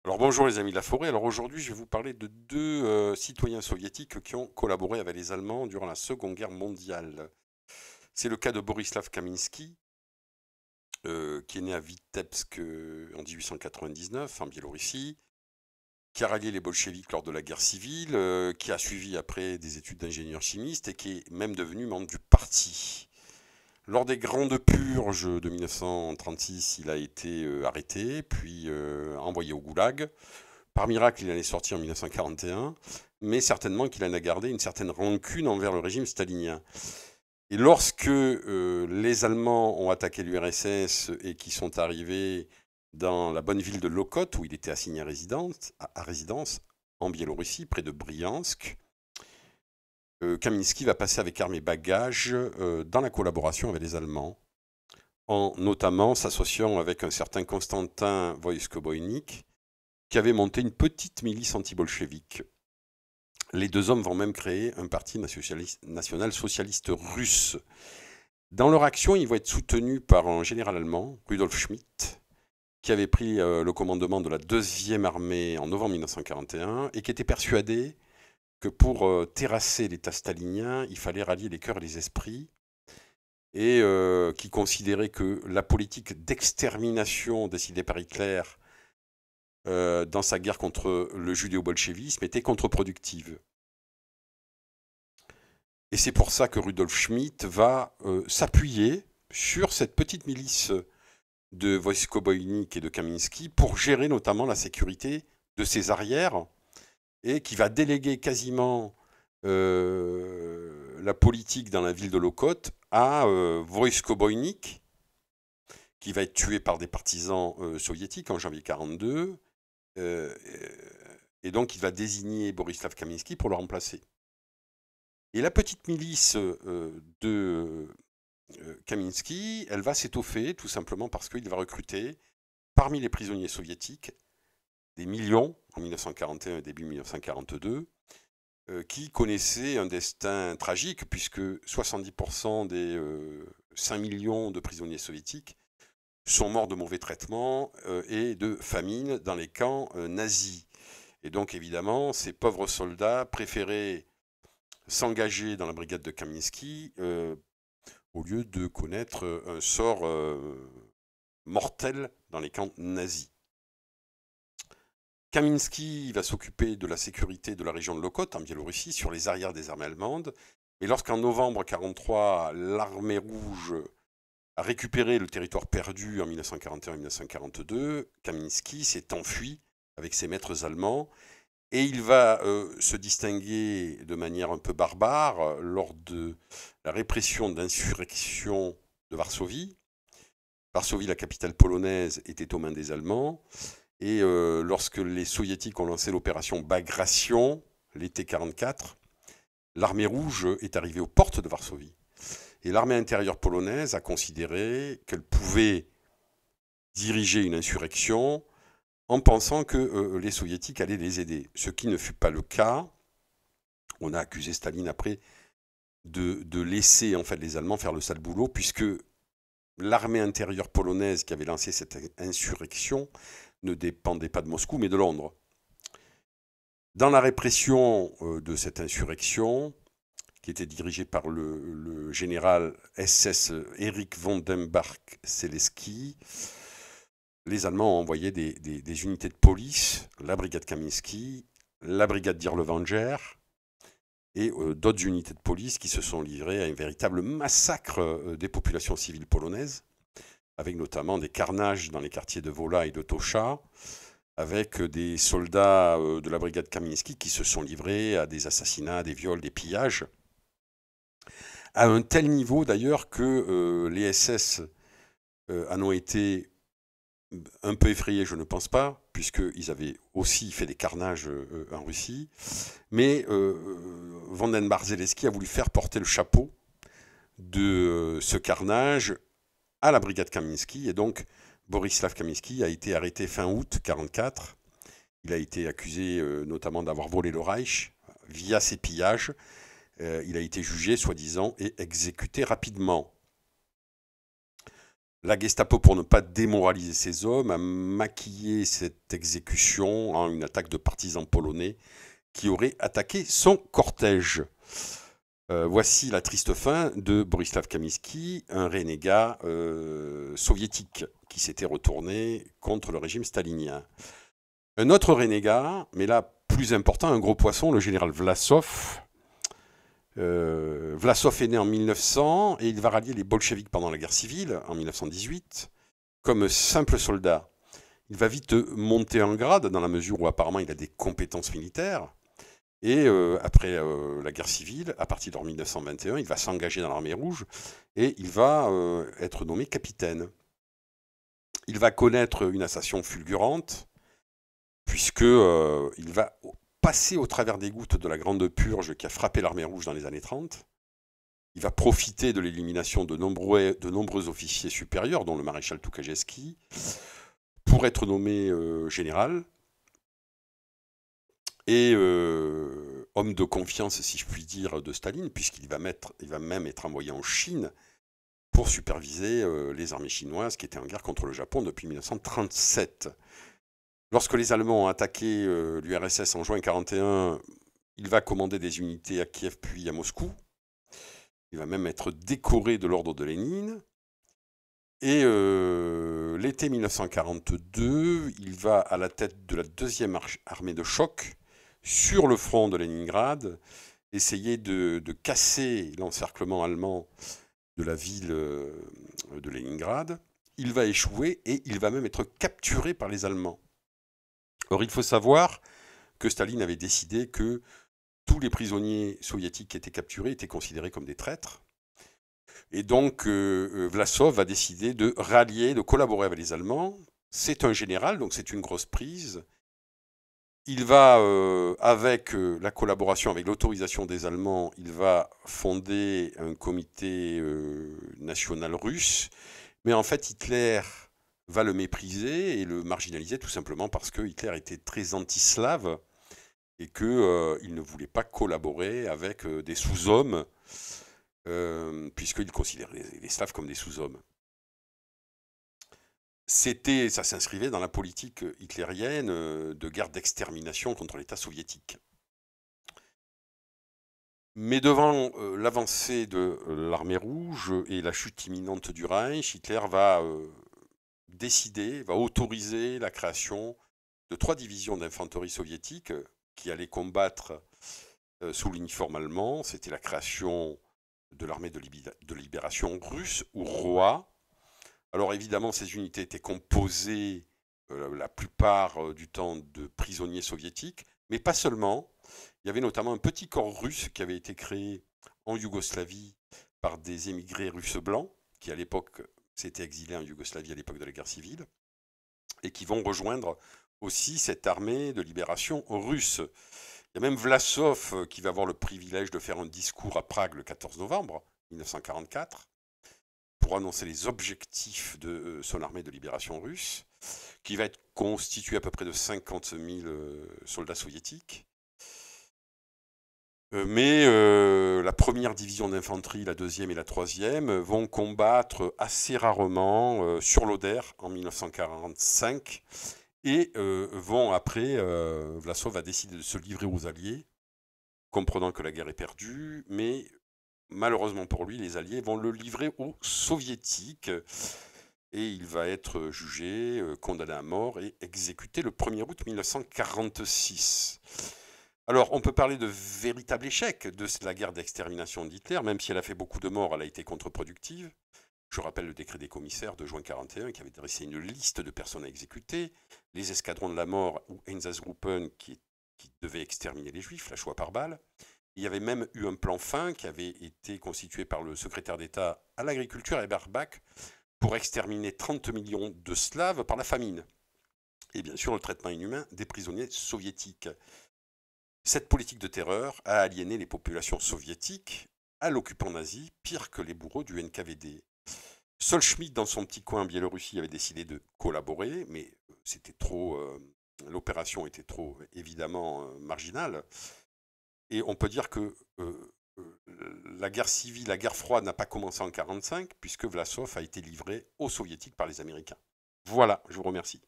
Alors bonjour les amis de la forêt. Alors aujourd'hui je vais vous parler de deux citoyens soviétiques qui ont collaboré avec les Allemands durant la Seconde Guerre mondiale. C'est le cas de Borislav Kaminsky, qui est né à Vitebsk en 1899 en Biélorussie, qui a rallié les bolcheviks lors de la guerre civile, qui a suivi après des études d'ingénieur chimiste et qui est même devenu membre du parti. Lors des grandes purges de 1936, il a été arrêté, puis envoyé au goulag. Par miracle, il en est sorti en 1941, mais certainement qu'il en a gardé une certaine rancune envers le régime stalinien. Et lorsque les Allemands ont attaqué l'URSS et qui sont arrivés dans la bonne ville de Lokot, où il était assigné à résidence en Biélorussie, près de Briansk, Kaminsky va passer avec armes et bagages dans la collaboration avec les Allemands, en notamment s'associant avec un certain Konstantin Voïskoboïnik, qui avait monté une petite milice anti-bolchevique. Les deux hommes vont même créer un parti national-socialiste russe. Dans leur action, ils vont être soutenus par un général allemand, Rudolf Schmidt, qui avait pris le commandement de la deuxième armée en novembre 1941 et qui était persuadé que pour terrasser l'État stalinien, il fallait rallier les cœurs et les esprits, et qui considérait que la politique d'extermination décidée par Hitler dans sa guerre contre le judéo-bolchevisme était contre-productive. Et c'est pour ça que Rudolf Schmidt va s'appuyer sur cette petite milice de Voïskoboïnik et de Kaminsky pour gérer notamment la sécurité de ses arrières, et qui va déléguer quasiment la politique dans la ville de Lokot à Voïskoboïnik, qui va être tué par des partisans soviétiques en janvier 1942. Et donc il va désigner Borislav Kaminsky pour le remplacer. Et la petite milice de Kaminsky, elle va s'étoffer tout simplement parce qu'il va recruter parmi les prisonniers soviétiques des millions en 1941 et début 1942 qui connaissaient un destin tragique, puisque 70% des 5 millions de prisonniers soviétiques sont morts de mauvais traitements et de famine dans les camps nazis. Et donc évidemment, ces pauvres soldats préféraient s'engager dans la brigade de Kaminsky au lieu de connaître un sort mortel dans les camps nazis. Kaminsky va s'occuper de la sécurité de la région de Lokot en Biélorussie sur les arrières des armées allemandes. Et lorsqu'en novembre 1943, l'armée rouge a récupéré le territoire perdu en 1941 et 1942, Kaminsky s'est enfui avec ses maîtres allemands. Et il va se distinguer de manière un peu barbare lors de la répression d'insurrection de Varsovie. Varsovie, la capitale polonaise, était aux mains des Allemands. Et lorsque les Soviétiques ont lancé l'opération Bagration, l'été 1944, l'armée rouge est arrivée aux portes de Varsovie. Et l'armée intérieure polonaise a considéré qu'elle pouvait diriger une insurrection en pensant que les Soviétiques allaient les aider. Ce qui ne fut pas le cas. On a accusé Staline après de laisser en fait les Allemands faire le sale boulot, puisque l'armée intérieure polonaise qui avait lancé cette insurrection ne dépendait pas de Moscou, mais de Londres. Dans la répression de cette insurrection, qui était dirigée par le général SS Erich von Dembach-Seleski, les Allemands ont envoyé des unités de police, la brigade Kaminsky, la brigade d'Irlevanger et d'autres unités de police qui se sont livrées à un véritable massacre des populations civiles polonaises, avec notamment des carnages dans les quartiers de Wola et de Tosza, avec des soldats de la brigade Kaminsky qui se sont livrés à des assassinats, des viols, des pillages, à un tel niveau d'ailleurs que les SS en ont été un peu effrayés, je ne pense pas, puisqu'ils avaient aussi fait des carnages en Russie. Mais Vanden Barzeleski a voulu faire porter le chapeau de ce carnage à la brigade Kaminsky. Et donc, Borislav Kaminsky a été arrêté fin août 1944. Il a été accusé notamment d'avoir volé le Reich via ses pillages. Il a été jugé, soi-disant, et exécuté rapidement. La Gestapo, pour ne pas démoraliser ses hommes, a maquillé cette exécution en une attaque de partisans polonais qui auraient attaqué son cortège. Voici la triste fin de Borislav Kamiński, un renégat soviétique qui s'était retourné contre le régime stalinien. Un autre renégat, mais là plus important, un gros poisson, le général Vlasov. Vlasov est né en 1900 et il va rallier les bolcheviks pendant la guerre civile en 1918 comme simple soldat. Il va vite monter en grade dans la mesure où apparemment il a des compétences militaires. Et après la guerre civile, à partir de 1921, il va s'engager dans l'armée rouge et il va être nommé capitaine. Il va connaître une ascension fulgurante puisque il va passer au travers des gouttes de la Grande Purge qui a frappé l'armée rouge dans les années 30. Il va profiter de l'élimination de nombreux officiers supérieurs, dont le maréchal Tukajewski, pour être nommé général. Et homme de confiance, si je puis dire, de Staline, puisqu'il va même être envoyé en Chine pour superviser les armées chinoises qui étaient en guerre contre le Japon depuis 1937. Lorsque les Allemands ont attaqué l'URSS en juin 1941, il va commander des unités à Kiev puis à Moscou. Il va même être décoré de l'ordre de Lénine. Et l'été 1942, il va à la tête de la deuxième armée de choc sur le front de Leningrad, essayer de casser l'encerclement allemand de la ville de Leningrad. Il va échouer et il va même être capturé par les Allemands. Or, il faut savoir que Staline avait décidé que tous les prisonniers soviétiques qui étaient capturés étaient considérés comme des traîtres. Et donc, Vlasov va décider de rallier, de collaborer avec les Allemands. C'est un général, donc c'est une grosse prise. Il va, avec la collaboration, avec l'autorisation des Allemands, il va fonder un comité national russe. Mais en fait, Hitler va le mépriser et le marginaliser tout simplement parce que Hitler était très anti-slave et qu'il ne voulait pas collaborer avec des sous-hommes, puisqu'il considérait les Slaves comme des sous-hommes. Ça s'inscrivait dans la politique hitlérienne de guerre d'extermination contre l'État soviétique. Mais devant l'avancée de l'armée rouge et la chute imminente du Reich, Hitler va autoriser la création de 3 divisions d'infanterie soviétique qui allaient combattre sous l'uniforme allemand. C'était la création de l'armée de libération russe, ou ROA. Alors évidemment, ces unités étaient composées la plupart du temps de prisonniers soviétiques, mais pas seulement. Il y avait notamment un petit corps russe qui avait été créé en Yougoslavie par des émigrés russes blancs, qui à l'époque s'étaient exilés en Yougoslavie à l'époque de la guerre civile, et qui vont rejoindre aussi cette armée de libération russe. Il y a même Vlasov qui va avoir le privilège de faire un discours à Prague le 14 novembre 1944 pour annoncer les objectifs de son armée de libération russe, qui va être constituée à peu près de 50 000 soldats soviétiques. Mais la première division d'infanterie, la deuxième et la troisième vont combattre assez rarement sur l'Oder en 1945 et vont après, Vlasov va décider de se livrer aux Alliés, comprenant que la guerre est perdue, mais malheureusement pour lui, les Alliés vont le livrer aux Soviétiques et il va être jugé, condamné à mort et exécuté le 1er août 1946. Alors, on peut parler de véritable échec de la guerre d'extermination d'Hitler, même si elle a fait beaucoup de morts, elle a été contre-productive. Je rappelle le décret des commissaires de juin 1941 qui avait dressé une liste de personnes à exécuter, les escadrons de la mort ou Einsatzgruppen qui devaient exterminer les Juifs, la Shoah par balle. Il y avait même eu un plan fin qui avait été constitué par le secrétaire d'État à l'agriculture, Eberbach, pour exterminer 30 millions de Slaves par la famine. Et bien sûr, le traitement inhumain des prisonniers soviétiques. Cette politique de terreur a aliéné les populations soviétiques à l'occupant nazi, pire que les bourreaux du NKVD. Seul Schmitt, dans son petit coin en Biélorussie, avait décidé de collaborer, mais c'était l'opération était trop évidemment marginale. Et on peut dire que la guerre civile, la guerre froide n'a pas commencé en 1945, puisque Vlasov a été livré aux Soviétiques par les Américains. Voilà, je vous remercie.